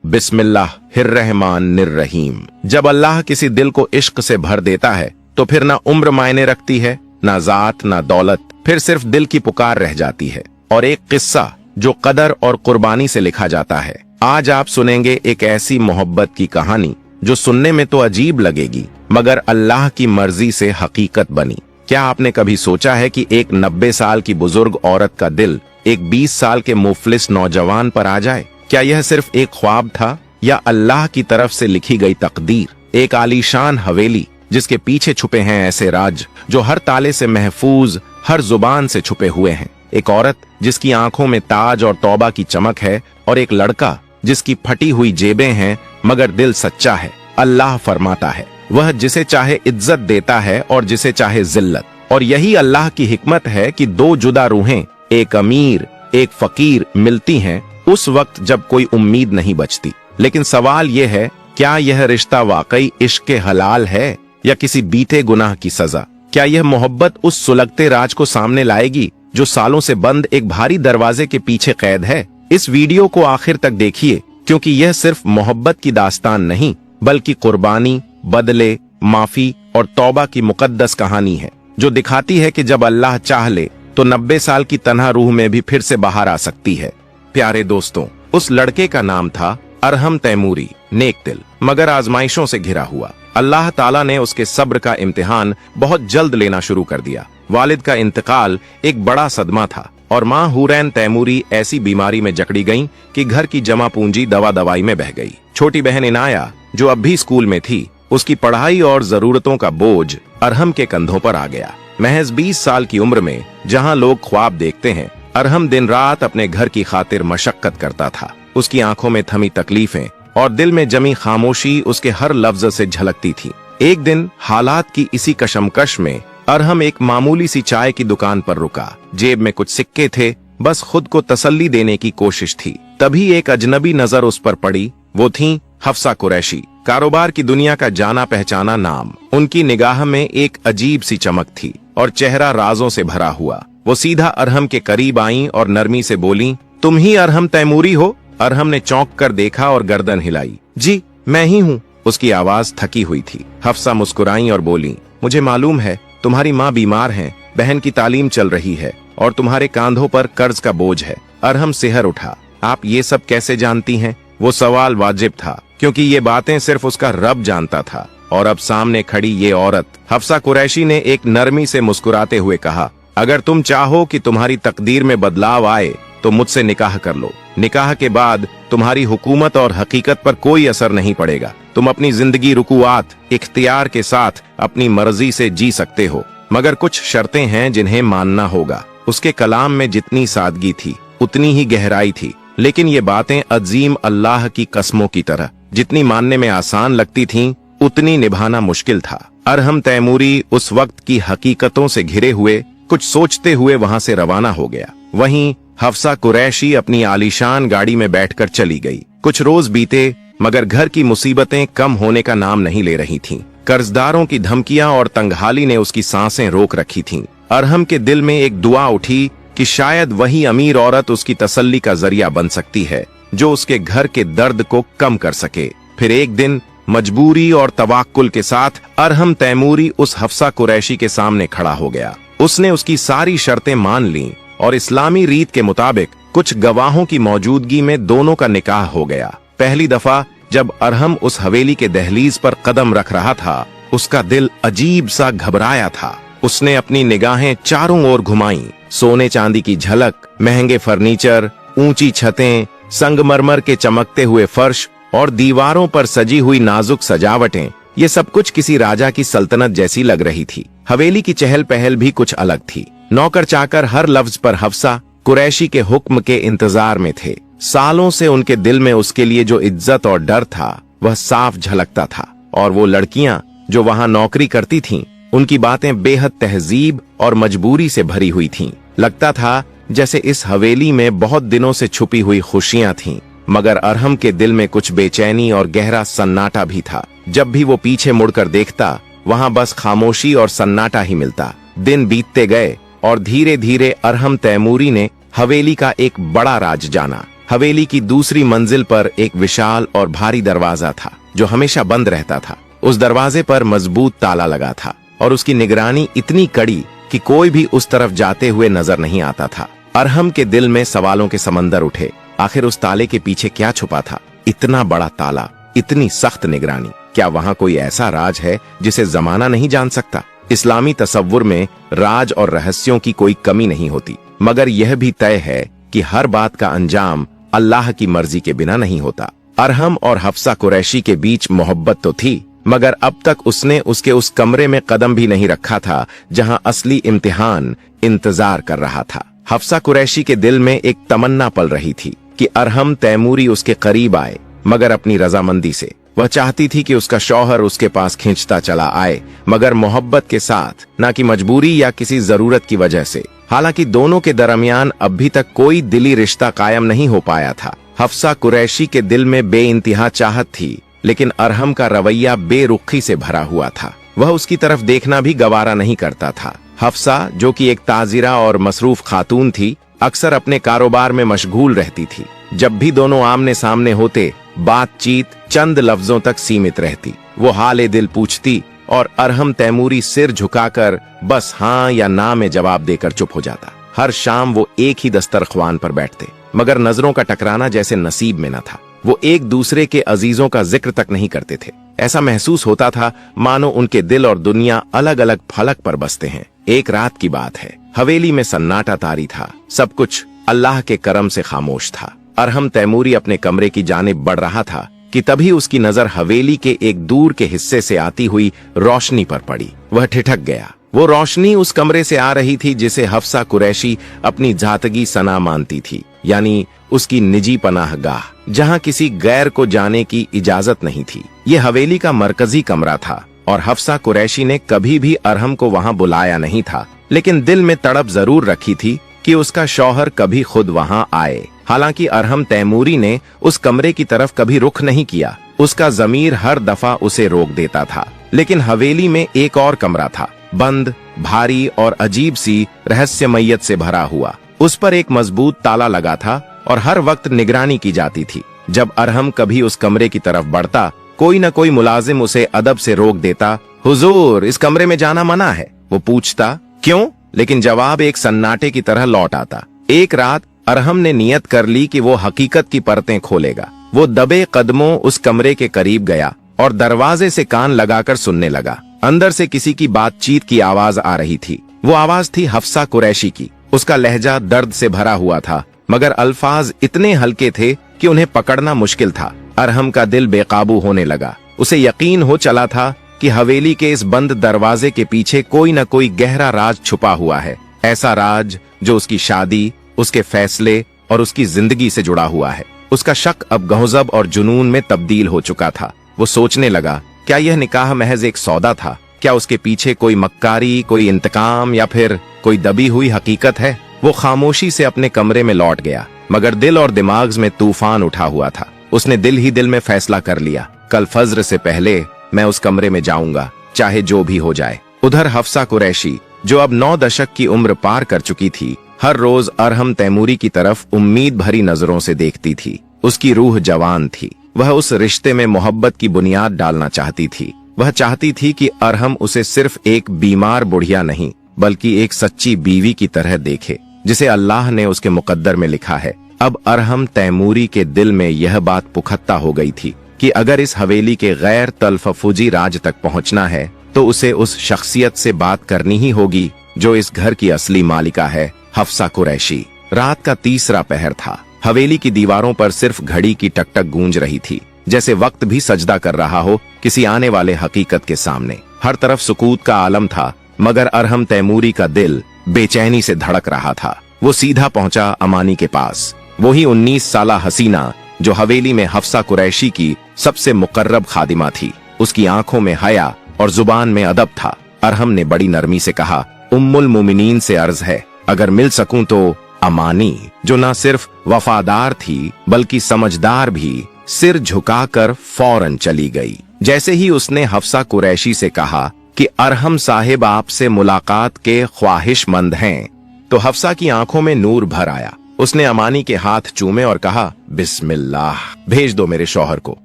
बिस्मिल्लाहिर्रहमानिर्रहीम। जब अल्लाह किसी दिल को इश्क से भर देता है तो फिर ना उम्र मायने रखती है, ना जात, ना दौलत, फिर सिर्फ दिल की पुकार रह जाती है। और एक किस्सा जो कदर और कुर्बानी से लिखा जाता है। आज आप सुनेंगे एक ऐसी मोहब्बत की कहानी जो सुनने में तो अजीब लगेगी मगर अल्लाह की मर्जी से हकीकत बनी। क्या आपने कभी सोचा है कि एक 90 साल की बुजुर्ग औरत का दिल एक 20 साल के मुफलिस नौजवान पर आ जाए? क्या यह सिर्फ एक ख्वाब था या अल्लाह की तरफ से लिखी गई तकदीर? एक आलीशान हवेली जिसके पीछे छुपे हैं ऐसे राज जो हर ताले से महफूज, हर जुबान से छुपे हुए हैं। एक औरत जिसकी आंखों में ताज और तौबा की चमक है, और एक लड़का जिसकी फटी हुई जेबें हैं मगर दिल सच्चा है। अल्लाह फरमाता है, वह जिसे चाहे इज्जत देता है और जिसे चाहे जिल्लत। और यही अल्लाह की हिकमत है कि दो जुदा रूहें, एक अमीर एक फकीर, मिलती हैं उस वक्त जब कोई उम्मीद नहीं बचती। लेकिन सवाल यह है, क्या यह रिश्ता वाकई इश्क हलाल है या किसी बीते गुनाह की सजा? क्या यह मोहब्बत उस सुलगते राज को सामने लाएगी जो सालों से बंद एक भारी दरवाजे के पीछे कैद है? इस वीडियो को आखिर तक देखिए, क्योंकि यह सिर्फ मोहब्बत की दास्तान नहीं बल्कि कुर्बानी, बदले, माफी और तौबा की मुकद्दस कहानी है, जो दिखाती है कि जब अल्लाह चाह ले तो 90 साल की तन्हा रूह में भी फिर से बाहर आ सकती है। प्यारे दोस्तों, उस लड़के का नाम था अरहम तैमूरी, नेक दिल मगर आजमाइशों से घिरा हुआ। अल्लाह ताला ने उसके सब्र का इम्तिहान बहुत जल्द लेना शुरू कर दिया। वालिद का इंतकाल एक बड़ा सदमा था और माँ हुरैन तैमूरी ऐसी बीमारी में जकड़ी गईं कि घर की जमा पूंजी दवा दवाई में बह गई। छोटी बहन इनाया जो अब भी स्कूल में थी, उसकी पढ़ाई और जरूरतों का बोझ अरहम के कंधों पर आ गया। महज 20 साल की उम्र में जहाँ लोग ख्वाब देखते हैं, अरहम दिन रात अपने घर की खातिर मशक्कत करता था। उसकी आंखों में थमी तकलीफें और दिल में जमी खामोशी उसके हर लफ्ज से झलकती थी। एक दिन हालात की इसी कशमकश में अरहम एक मामूली सी चाय की दुकान पर रुका। जेब में कुछ सिक्के थे, बस खुद को तसल्ली देने की कोशिश थी। तभी एक अजनबी नजर उस पर पड़ी। वो थी हफ्सा कुरैशी, कारोबार की दुनिया का जाना पहचाना नाम। उनकी निगाह में एक अजीब सी चमक थी और चेहरा राजों से भरा हुआ। वो सीधा अरहम के करीब आईं और नरमी से बोली, तुम ही अरहम तैमूरी हो? अरहम ने चौंक कर देखा और गर्दन हिलाई। जी, मैं ही हूँ। उसकी आवाज थकी हुई थी। हफ्सा मुस्कुराई और बोली, मुझे मालूम है तुम्हारी माँ बीमार है, बहन की तालीम चल रही है और तुम्हारे कांधों पर कर्ज का बोझ है। अरहम सिहर उठा। आप ये सब कैसे जानती हैं? वो सवाल वाजिब था क्योंकि ये बातें सिर्फ उसका रब जानता था। और अब सामने खड़ी ये औरत। हफ्सा कुरैशी ने एक नरमी से मुस्कुराते हुए कहा, अगर तुम चाहो कि तुम्हारी तकदीर में बदलाव आए तो मुझसे निकाह कर लो। निकाह के बाद तुम्हारी हुकूमत और हकीकत पर कोई असर नहीं पड़ेगा। तुम अपनी जिंदगी रुकुआत, इख्तियार के साथ अपनी मर्जी से जी सकते हो, मगर कुछ शर्तें हैं जिन्हें मानना होगा। उसके कलाम में जितनी सादगी थी उतनी ही गहराई थी, लेकिन ये बातें अजीम अल्लाह की कसमों की तरह जितनी मानने में आसान लगती थीं, उतनी निभाना मुश्किल था। अरहम तैमूरी उस वक्त की हकीकतों से घिरे हुए कुछ सोचते हुए वहां से रवाना हो गया। वहीं हफ्सा कुरैशी अपनी आलीशान गाड़ी में बैठकर चली गई। कुछ रोज बीते मगर घर की मुसीबतें कम होने का नाम नहीं ले रही थीं। कर्जदारों की धमकियां और तंगहाली ने उसकी सांसें रोक रखी थीं। अरहम के दिल में एक दुआ उठी कि शायद वही अमीर औरत उसकी तसल्ली का जरिया बन सकती है जो उसके घर के दर्द को कम कर सके। फिर एक दिन मजबूरी और तवक्कुल के साथ अरहम तैमूरी उस हफ्सा कुरैशी के सामने खड़ा हो गया। उसने उसकी सारी शर्तें मान लीं और इस्लामी रीत के मुताबिक कुछ गवाहों की मौजूदगी में दोनों का निकाह हो गया। पहली दफा जब अरहम उस हवेली के दहलीज पर कदम रख रहा था, उसका दिल अजीब सा घबराया था। उसने अपनी निगाहें चारों ओर घुमाईं। सोने चांदी की झलक, महंगे फर्नीचर, ऊंची छतें, संगमरमर के चमकते हुए फर्श और दीवारों पर सजी हुई नाजुक सजावटें, ये सब कुछ किसी राजा की सल्तनत जैसी लग रही थी। हवेली की चहल पहल भी कुछ अलग थी। नौकर चाकर हर लफ्ज पर हफ्सा कुरैशी के हुक्म के इंतजार में थे। सालों से उनके दिल में उसके लिए जो इज्जत और डर था वह साफ झलकता था। और वो लड़कियां जो वहां नौकरी करती थीं, उनकी बातें बेहद तहजीब और मजबूरी से भरी हुई थीं। लगता था जैसे इस हवेली में बहुत दिनों से छुपी हुई खुशियां थीं। मगर अरहम के दिल में कुछ बेचैनी और गहरा सन्नाटा भी था। जब भी वो पीछे मुड़कर देखता, वहां बस खामोशी और सन्नाटा ही मिलता। दिन बीतते गए और धीरे धीरे अरहम तैमूरी ने हवेली का एक बड़ा राज जाना। हवेली की दूसरी मंजिल पर एक विशाल और भारी दरवाजा था जो हमेशा बंद रहता था। उस दरवाजे पर मजबूत ताला लगा था और उसकी निगरानी इतनी कड़ी कि कोई भी उस तरफ जाते हुए नजर नहीं आता था। अरहम के दिल में सवालों के समंदर उठे। आखिर उस ताले के पीछे क्या छुपा था? इतना बड़ा ताला, इतनी सख्त निगरानी, क्या वहां कोई ऐसा राज है जिसे जमाना नहीं जान सकता? इस्लामी तसव्वुर में राज और रहस्यों की कोई कमी नहीं होती, मगर यह भी तय है कि हर बात का अंजाम अल्लाह की मर्जी के बिना नहीं होता। अरहम और हफ्सा कुरैशी के बीच मोहब्बत तो थी, मगर अब तक उसने उसके उस कमरे में कदम भी नहीं रखा था जहां असली इम्तिहान इंतजार कर रहा था। हफ्सा कुरैशी के दिल में एक तमन्ना पल रही थी कि अरहम तैमूरी उसके करीब आए, मगर अपनी रजामंदी से। वह चाहती थी कि उसका शौहर उसके पास खींचता चला आए, मगर मोहब्बत के साथ, ना कि मजबूरी या किसी जरूरत की वजह से। हालांकि दोनों के दरमियान अब भी तक कोई दिली रिश्ता कायम नहीं हो पाया था। हफ्सा कुरैशी के दिल में बेइंतहा चाहत थी, लेकिन अरहम का रवैया बेरुखी से भरा हुआ था। वह उसकी तरफ देखना भी गवारा नहीं करता था। हफ्सा, जो कि एक ताजिरा और मसरूफ खातून थी, अक्सर अपने कारोबार में मशगूल रहती थी। जब भी दोनों आमने सामने होते, बातचीत चंद लफ्जों तक सीमित रहती। वो हाले दिल पूछती और अरहम तैमूरी सिर झुकाकर बस हाँ या ना में जवाब देकर चुप हो जाता। हर शाम वो एक ही दस्तरख्वान पर बैठते, मगर नजरों का टकराना जैसे नसीब में न था। वो एक दूसरे के अजीजों का जिक्र तक नहीं करते थे। ऐसा महसूस होता था मानो उनके दिल और दुनिया अलग अलग फलक पर बसते हैं। एक रात की बात है, हवेली में सन्नाटा तारी था। सब कुछ अल्लाह के करम से खामोश था। अरहम तैमूरी अपने कमरे की जानिब बढ़ रहा था कि तभी उसकी नजर हवेली के एक दूर के हिस्से से आती हुई रोशनी पर पड़ी। वह ठिठक गया। वो रोशनी उस कमरे से आ रही थी जिसे हफ्सा कुरैशी अपनी जातगी सना मानती थी, यानी उसकी निजी पनाहगाह, जहां किसी गैर को जाने की इजाजत नहीं थी। ये हवेली का मरकजी कमरा था और हफ्सा कुरैशी ने कभी भी अरहम को वहां बुलाया नहीं था, लेकिन दिल में तड़प जरूर रखी थी कि उसका शौहर कभी खुद वहां आए। हालांकि अरहम तैमूरी ने उस कमरे की तरफ कभी रुख नहीं किया। उसका जमीर हर दफा उसे रोक देता था। लेकिन हवेली में एक और कमरा था, बंद, भारी और अजीब सी रहस्यमयत से भरा हुआ। उस पर एक मजबूत ताला लगा था और हर वक्त निगरानी की जाती थी। जब अरहम कभी उस कमरे की तरफ बढ़ता, कोई न कोई मुलाजिम उसे अदब से रोक देता। हुजूर, इस कमरे में जाना मना है। वो पूछता, क्यों? लेकिन जवाब एक सन्नाटे की तरह लौट आता। एक रात अरहम ने नियत कर ली कि वो हकीकत की परतें खोलेगा। वो दबे कदमों उस कमरे के करीब गया और दरवाजे से कान लगाकर सुनने लगा। अंदर से किसी की बातचीत की आवाज आ रही थी। वो आवाज थी हफ्सा कुरैशी की। उसका लहजा दर्द से भरा हुआ था, मगर अल्फाज इतने हल्के थे कि उन्हें पकड़ना मुश्किल था। अरहम का दिल बेकाबू होने लगा। उसे यकीन हो चला था कि हवेली के इस बंद दरवाजे के पीछे कोई न कोई गहरा राज छुपा हुआ है। ऐसा राज जो उसकी शादी, उसके फैसले और उसकी जिंदगी से जुड़ा हुआ है। उसका शक अब गहज़ब और जुनून में तब्दील हो चुका था। वो सोचने लगा, क्या यह निकाह महज एक सौदा था? क्या उसके पीछे कोई मक्कारी, कोई इंतकाम या फिर कोई दबी हुई हकीकत है? वो खामोशी से अपने कमरे में लौट गया, मगर दिल और दिमाग में तूफान उठा हुआ था। उसने दिल ही दिल में फैसला कर लिया, कल फज्र से पहले मैं उस कमरे में जाऊंगा, चाहे जो भी हो जाए। उधर हफ्सा कुरैशी, जो अब 9 दशक की उम्र पार कर चुकी थी, हर रोज अरहम तैमूरी की तरफ उम्मीद भरी नजरों से देखती थी। उसकी रूह जवान थी। वह उस रिश्ते में मोहब्बत की बुनियाद डालना चाहती थी। वह चाहती थी कि अरहम उसे सिर्फ एक बीमार बुढ़िया नहीं, बल्कि एक सच्ची बीवी की तरह देखे, जिसे अल्लाह ने उसके मुकद्दर में लिखा है। अब अरहम तैमूरी के दिल में यह बात पुख्ता हो गई थी कि अगर इस हवेली के गैर तलफफुजी राज तक पहुंचना है, तो उसे उस शख्सियत से बात करनी ही होगी जो इस घर की असली मालिका है, हफ्सा कुरैशी। रात का तीसरा पहर था। हवेली की दीवारों पर सिर्फ घड़ी की टकटक गूंज रही थी, जैसे वक्त भी सजदा कर रहा हो किसी आने वाले हकीकत के सामने। हर तरफ सुकूत का आलम था, मगर अरहम तैमूरी का दिल बेचैनी से धड़क रहा था। वो सीधा पहुंचा अमानी के पास, वही 19 साला हसीना जो हवेली में हफ्सा कुरैशी की सबसे मुकर्रब खादिमा थी। उसकी आंखों में हया और जुबान में अदब था। अरहम ने बड़ी नरमी से कहा, उम्मुल मोमिनीन से अर्ज है, अगर मिल सकूं तो। अमानी, जो न सिर्फ वफादार थी बल्कि समझदार भी, सिर झुकाकर फौरन चली गई। जैसे ही उसने हफ्सा कुरैशी से कहा कि अरहम साहिब आपसे मुलाकात के ख्वाहिशमंद हैं, तो हफ्सा की आंखों में नूर भर आया। उसने अमानी के हाथ चूमे और कहा, बिस्मिल्लाह, भेज दो मेरे शौहर को।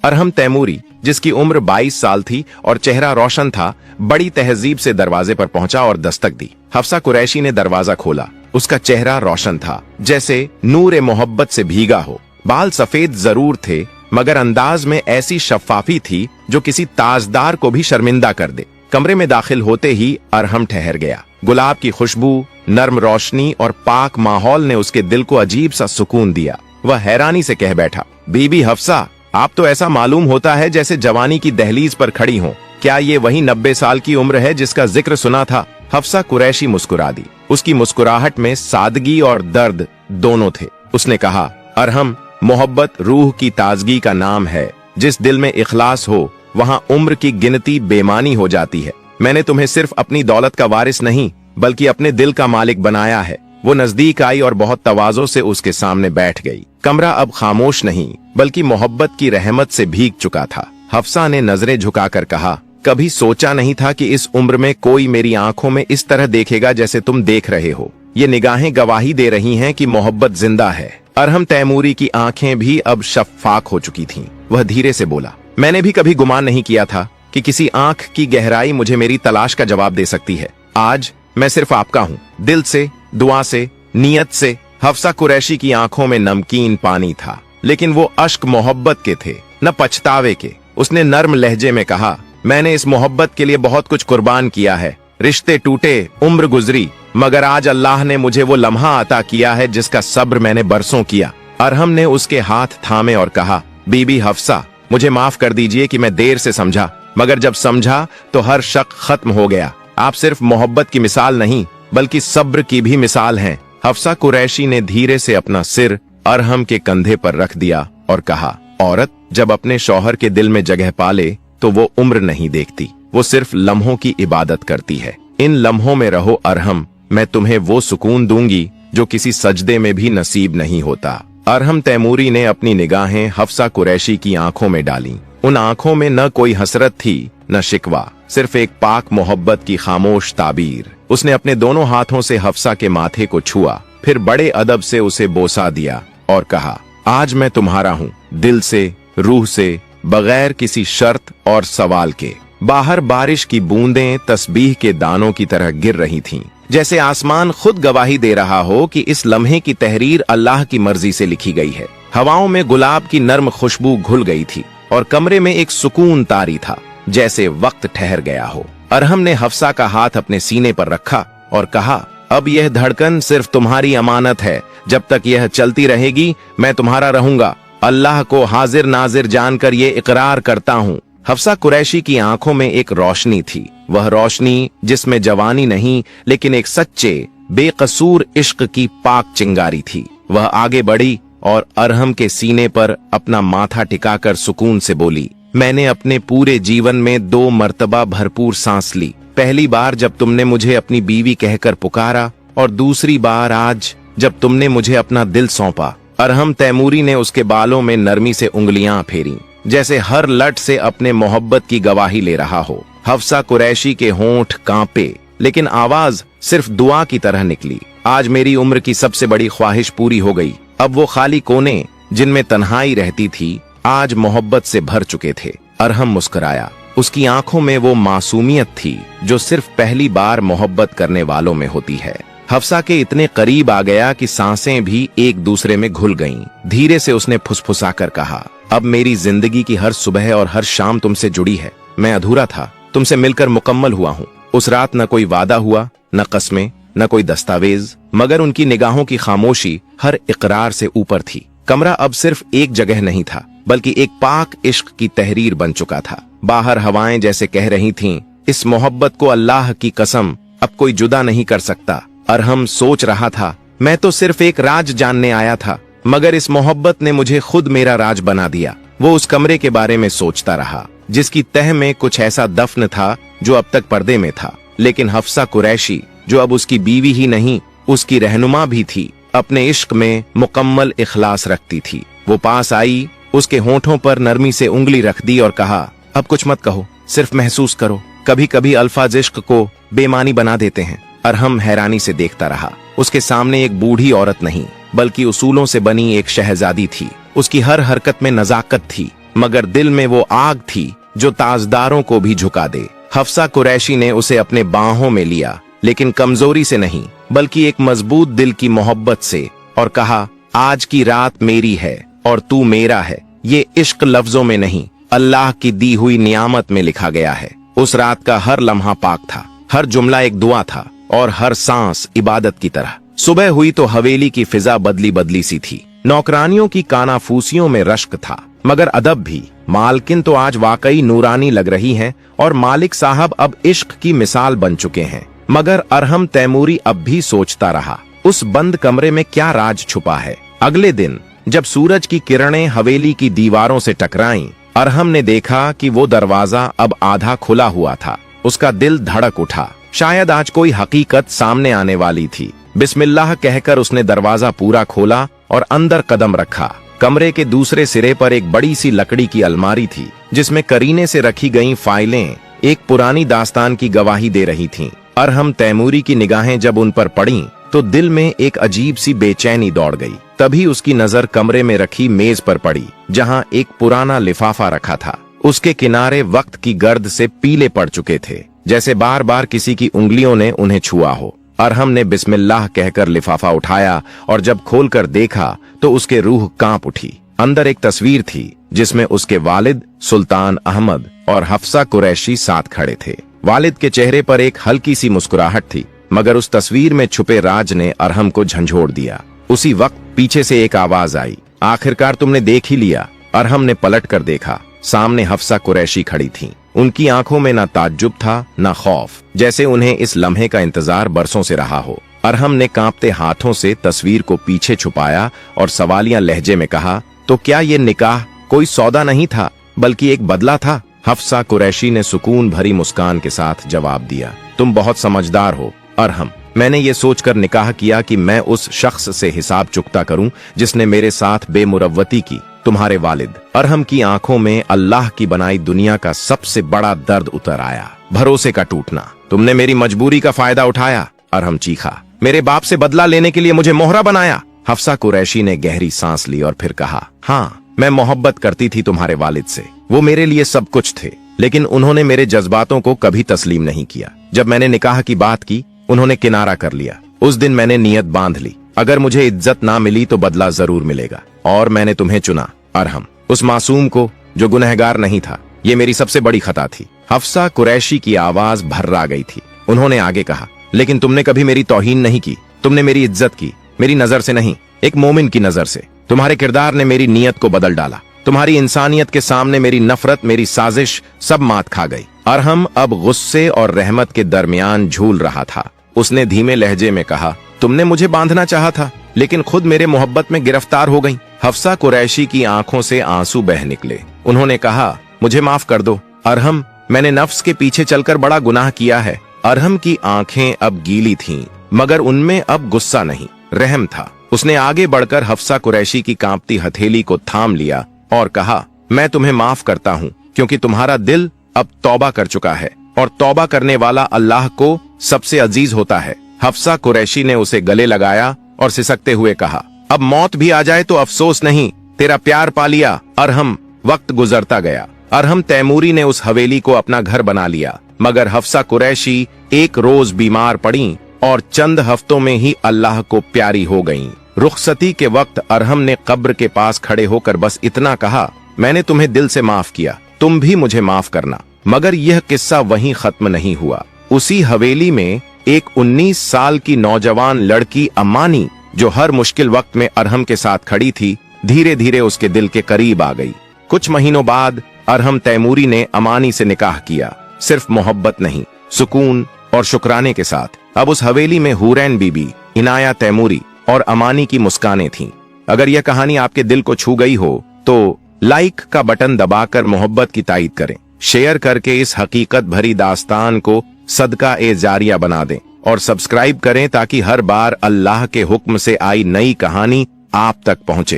अरहम तैमूरी, जिसकी उम्र 22 साल थी और चेहरा रोशन था, बड़ी तहजीब से दरवाजे पर पहुंचा और दस्तक दी। हफ्सा कुरैशी ने दरवाजा खोला। उसका चेहरा रोशन था, जैसे नूर मोहब्बत से भीगा हो। बाल सफेद जरूर थे, मगर अंदाज में ऐसी शफाफी थी जो किसी ताजदार को भी शर्मिंदा कर दे। कमरे में दाखिल होते ही अरहम ठहर गया। गुलाब की खुशबू, नर्म रोशनी और पाक माहौल ने उसके दिल को अजीब सा सुकून दिया। वह हैरानी से कह बैठा, बीबी हफ्सा, आप तो ऐसा मालूम होता है जैसे जवानी की दहलीज पर खड़ी हो। क्या ये वही 90 साल की उम्र है जिसका जिक्र सुना था? हफ्सा कुरैशी मुस्कुरा दी। उसकी मुस्कुराहट में सादगी और दर्द दोनों थे। उसने कहा, अरहम, मोहब्बत रूह की ताजगी का नाम है। जिस दिल में इखलास हो वहाँ उम्र की गिनती बेमानी हो जाती है। मैंने तुम्हें सिर्फ अपनी दौलत का वारिस नहीं बल्कि अपने दिल का मालिक बनाया है। वो नजदीक आई और बहुत तवाज़ो से उसके सामने बैठ गई। कमरा अब खामोश नहीं बल्कि मोहब्बत की रहमत से भीग चुका था। हफ्सा ने नजरें झुकाकर कहा, कभी सोचा नहीं था कि इस उम्र में कोई मेरी आंखों में इस तरह देखेगा जैसे तुम देख रहे हो। ये निगाहें गवाही दे रही हैं कि मोहब्बत जिंदा है। अरहम तैमूरी की आंखें भी अब शफ़ाक हो चुकी थीं। वह धीरे से बोला, मैंने भी कभी गुमान नहीं किया था कि किसी आंख की गहराई मुझे मेरी तलाश का जवाब दे सकती है। आज मैं सिर्फ आपका हूँ, दिल से, दुआ से, नीयत से। हफ्सा कुरैशी की आंखों में नमकीन पानी था, लेकिन वो अश्क मोहब्बत के थे, न पछतावे के। उसने नर्म लहजे में कहा, मैंने इस मोहब्बत के लिए बहुत कुछ कुर्बान किया है। रिश्ते टूटे, उम्र गुजरी, मगर आज अल्लाह ने मुझे वो लम्हा अता किया है जिसका सब्र मैंने बरसों किया। अरहम ने उसके हाथ थामे और कहा, बीबी हफ्सा, मुझे माफ कर दीजिए कि मैं देर से समझा, मगर जब समझा तो हर शक खत्म हो गया। आप सिर्फ मोहब्बत की मिसाल नहीं बल्कि सब्र की भी मिसाल हैं। हफ्सा कुरैशी ने धीरे से अपना सिर अरहम के कंधे पर रख दिया और कहा, औरत जब अपने शौहर के दिल में जगह पाले तो वो उम्र नहीं देखती, वो सिर्फ लम्हों की इबादत करती है। इन लम्हों में रहो अरहम, मैं तुम्हें वो सुकून दूंगी जो किसी सजदे में भी नसीब नहीं होता। अरहम तैमूरी ने अपनी निगाहें हफ्सा कुरैशी की आंखों में डाली। उन आंखों में न कोई हसरत थी न शिकवा, सिर्फ एक पाक मोहब्बत की खामोश ताबीर। उसने अपने दोनों हाथों से हफ्सा के माथे को छुआ, फिर बड़े अदब से उसे बोसा दिया और कहा, आज मैं तुम्हारा हूँ, दिल से, रूह से, बगैर किसी शर्त और सवाल के। बाहर बारिश की बूंदें तस्बीह के दानों की तरह गिर रही थीं, जैसे आसमान खुद गवाही दे रहा हो कि इस लम्हे की तहरीर अल्लाह की मर्जी से लिखी गई है। हवाओं में गुलाब की नर्म खुशबू घुल गई थी और कमरे में एक सुकून तारी था, जैसे वक्त ठहर गया हो। अरहम ने हफ्सा का हाथ अपने सीने पर रखा और कहा, अब यह धड़कन सिर्फ तुम्हारी अमानत है। जब तक यह चलती रहेगी मैं तुम्हारा रहूंगा। अल्लाह को हाजिर नाजिर जानकर ये इकरार करता हूँ। हफ्सा कुरैशी की आंखों में एक रोशनी थी, वह रोशनी जिसमें जवानी नहीं लेकिन एक सच्चे बेकसूर इश्क की पाक चिंगारी थी। वह आगे बढ़ी और अरहम के सीने पर अपना माथा टिकाकर सुकून से बोली, मैंने अपने पूरे जीवन में 2 मर्तबा भरपूर सांस ली। पहली बार जब तुमने मुझे अपनी बीवी कहकर पुकारा और दूसरी बार आज जब तुमने मुझे अपना दिल सौंपा। अरहम तैमूरी ने उसके बालों में नरमी से उंगलियां फेरी, जैसे हर लट से अपने मोहब्बत की गवाही ले रहा हो। हफ्सा कुरैशी के होंठ कांपे, लेकिन आवाज सिर्फ दुआ की तरह निकली, आज मेरी उम्र की सबसे बड़ी ख्वाहिश पूरी हो गई। अब वो खाली कोने जिनमें तन्हाई रहती थी आज मोहब्बत से भर चुके थे। अरहम मुस्कुराया, उसकी आंखों में वो मासूमियत थी जो सिर्फ पहली बार मोहब्बत करने वालों में होती है। हफ्सा के इतने करीब आ गया कि सांसें भी एक दूसरे में घुल गईं। धीरे से उसने फुसफुसाकर कहा, अब मेरी जिंदगी की हर सुबह और हर शाम तुमसे जुड़ी है। मैं अधूरा था, तुमसे मिलकर मुकम्मल हुआ हूँ। उस रात न कोई वादा हुआ, न कस्में, न कोई दस्तावेज, मगर उनकी निगाहों की खामोशी हर इकरार से ऊपर थी। कमरा अब सिर्फ एक जगह नहीं था बल्कि एक पाक इश्क की तहरीर बन चुका था। बाहर हवाएं जैसे कह रही थीं, इस मोहब्बत को अल्लाह की कसम अब कोई जुदा नहीं कर सकता। अरहम सोच रहा था, मैं तो सिर्फ एक राज जानने आया था, मगर इस मोहब्बत ने मुझे खुद मेरा राज बना दिया। वो उस कमरे के बारे में सोचता रहा जिसकी तह में कुछ ऐसा दफन था जो अब तक पर्दे में था, लेकिन हफ्सा कुरैशी जो अब उसकी बीवी ही नहीं उसकी रहनुमा भी थी, अपने इश्क में मुकम्मल इखलास रखती थी। वो पास आई, उसके होंठों पर नरमी से उंगली रख दी और कहा, अब कुछ मत कहो, सिर्फ महसूस करो। कभी कभी अल्फाज इश्क को बेमानी बना देते हैं। अरहम हैरानी से देखता रहा। उसके सामने एक बूढ़ी औरत नहीं बल्कि उसूलों से बनी एक शहजादी थी। उसकी हर हरकत में नजाकत थी, मगर दिल में वो आग थी जो ताजदारों को भी झुका दे। हफ्सा कुरैशी ने उसे अपने बाहों में लिया, लेकिन कमजोरी से नहीं, बल्कि एक मजबूत दिल की मोहब्बत से, और कहा, आज की रात मेरी है और तू मेरा है। ये इश्क लफ्जों में नहीं, अल्लाह की दी हुई नियामत में लिखा गया है। उस रात का हर लम्हा पाक था, हर जुमला एक दुआ था और हर सांस इबादत की तरह। सुबह हुई तो हवेली की फिजा बदली बदली सी थी। नौकरानियों की कानाफूसियों में रश्क था, मगर अदब भी। मालकिन तो आज वाकई नूरानी लग रही हैं और मालिक साहब अब इश्क की मिसाल बन चुके हैं। मगर अरहम तैमूरी अब भी सोचता रहा, उस बंद कमरे में क्या राज छुपा है। अगले दिन जब सूरज की किरणें हवेली की दीवारों से टकराईं, अरहम ने देखा कि वो दरवाजा अब आधा खुला हुआ था। उसका दिल धड़क उठा, शायद आज कोई हकीकत सामने आने वाली थी। बिस्मिल्लाह कहकर उसने दरवाजा पूरा खोला और अंदर कदम रखा। कमरे के दूसरे सिरे पर एक बड़ी सी लकड़ी की अलमारी थी, जिसमें करीने से रखी गई फाइलें एक पुरानी दास्तान की गवाही दे रही थीं। अरहम तैमूरी की निगाहें जब उन पर पड़ीं, तो दिल में एक अजीब सी बेचैनी दौड़ गई। तभी उसकी नजर कमरे में रखी मेज पर पड़ी, जहां एक पुराना लिफाफा रखा था। उसके किनारे वक्त की गर्द से पीले पड़ चुके थे, जैसे बार बार किसी की उंगलियों ने उन्हें छुआ हो। अरहम ने बिस्मिल्लाह कहकर लिफाफा उठाया और जब खोलकर देखा तो उसके रूह कांप उठी। अंदर एक तस्वीर थी, जिसमें उसके वालिद सुल्तान अहमद और हफ्सा कुरैशी साथ खड़े थे। वालिद के चेहरे पर एक हल्की सी मुस्कुराहट थी, मगर उस तस्वीर में छुपे राज ने अरहम को झंझोड़ दिया। उसी वक्त पीछे से एक आवाज आई, आखिरकार तुमने देख ही लिया। अरहम ने पलट कर देखा, सामने हफ्सा कुरैशी खड़ी थीं। उनकी आंखों में ना ताज्जुब था ना खौफ, जैसे उन्हें इस लम्हे का इंतजार बरसों से रहा हो। अरहम ने कांपते हाथों से तस्वीर को पीछे छुपाया और सवालिया लहजे में कहा, तो क्या ये निकाह कोई सौदा नहीं था, बल्कि एक बदला था? हफ्सा कुरैशी ने सुकून भरी मुस्कान के साथ जवाब दिया, तुम बहुत समझदार हो अरहम। मैंने ये सोचकर निकाह किया कि मैं उस शख्स से हिसाब चुकता करूं जिसने मेरे साथ बेमुरव्वती की। तुम्हारे वालिद। अरहम की आंखों में अल्लाह की बनाई दुनिया का सबसे बड़ा दर्द उतर आया, भरोसे का टूटना। तुमने मेरी मजबूरी का फायदा उठाया, अरहम चीखा। मेरे बाप से बदला लेने के लिए मुझे मोहरा बनाया। हफ्सा कुरैशी ने गहरी सांस ली और फिर कहा, हाँ, मैं मोहब्बत करती थी तुम्हारे वालिद से। वो मेरे लिए सब कुछ थे, लेकिन उन्होंने मेरे जज्बातों को कभी तस्लीम नहीं किया। जब मैंने निकाह की बात की, उन्होंने किनारा कर लिया। उस दिन मैंने नियत बांध ली, अगर मुझे इज्जत ना मिली तो बदला जरूर मिलेगा। और मैंने तुम्हें चुना अरहम, उस मासूम को जो गुनहगार नहीं था। ये मेरी सबसे बड़ी खता थी। हफ्सा कुरैशी की आवाज भर्रा गई थी। उन्होंने आगे कहा, लेकिन तुमने कभी मेरी तौहीन नहीं की। तुमने मेरी इज्जत की, मेरी नजर से नहीं, एक मोमिन की नजर से। तुम्हारे किरदार ने मेरी नीयत को बदल डाला। तुम्हारी इंसानियत के सामने मेरी नफरत, मेरी साजिश सब मात खा गई। अरहम अब गुस्से और रहमत के दरमियान झूल रहा था। उसने धीमे लहजे में कहा, तुमने मुझे बांधना चाहा था, लेकिन खुद मेरे मोहब्बत में गिरफ्तार हो गई। हफ्सा कुरैशी की आंखों से आंसू बह निकले। उन्होंने कहा, मुझे माफ कर दो अरहम, मैंने नफ्स के पीछे चलकर बड़ा गुनाह किया है। अरहम की आंखें अब गीली थीं, मगर उनमें अब गुस्सा नहीं, रहम था। उसने आगे बढ़कर हफ्सा कुरैशी की कांपती हथेली को थाम लिया और कहा, मैं तुम्हें माफ करता हूँ, क्योंकि तुम्हारा दिल अब तौबा कर चुका है और तौबा करने वाला अल्लाह को सबसे अजीज होता है। हफ्सा कुरैशी ने उसे गले लगाया और सिसकते हुए कहा, अब मौत भी आ जाए तो अफसोस नहीं, तेरा प्यार पा लिया अरहम। वक्त गुजरता गया। अरहम तैमूरी ने उस हवेली को अपना घर बना लिया, मगर हफ्सा कुरैशी एक रोज बीमार पड़ी और चंद हफ्तों में ही अल्लाह को प्यारी हो गईं। रुखसती के वक्त अरहम ने कब्र के पास खड़े होकर बस इतना कहा, मैंने तुम्हें दिल से माफ किया, तुम भी मुझे माफ करना। मगर यह किस्सा वहीं खत्म नहीं हुआ। उसी हवेली में एक 19 साल की नौजवान लड़की अमानी, जो हर मुश्किल वक्त में अरहम के साथ खड़ी थी, धीरे धीरे उसके दिल के करीब आ गई। कुछ महीनों बाद अरहम तैमूरी ने अमानी से निकाह किया, सिर्फ मोहब्बत नहीं, सुकून और शुक्राने के साथ। अब उस हवेली में हुरैन बीबी, इनाया तैमूरी और अमानी की मुस्कानें थीं। अगर यह कहानी आपके दिल को छू गई हो तो लाइक का बटन दबाकर मोहब्बत की तायीद करें, शेयर करके इस हकीकत भरी दास्तान को सदका ए जारिया बना दें और सब्सक्राइब करें ताकि हर बार अल्लाह के हुक्म से आई नई कहानी आप तक पहुंचे।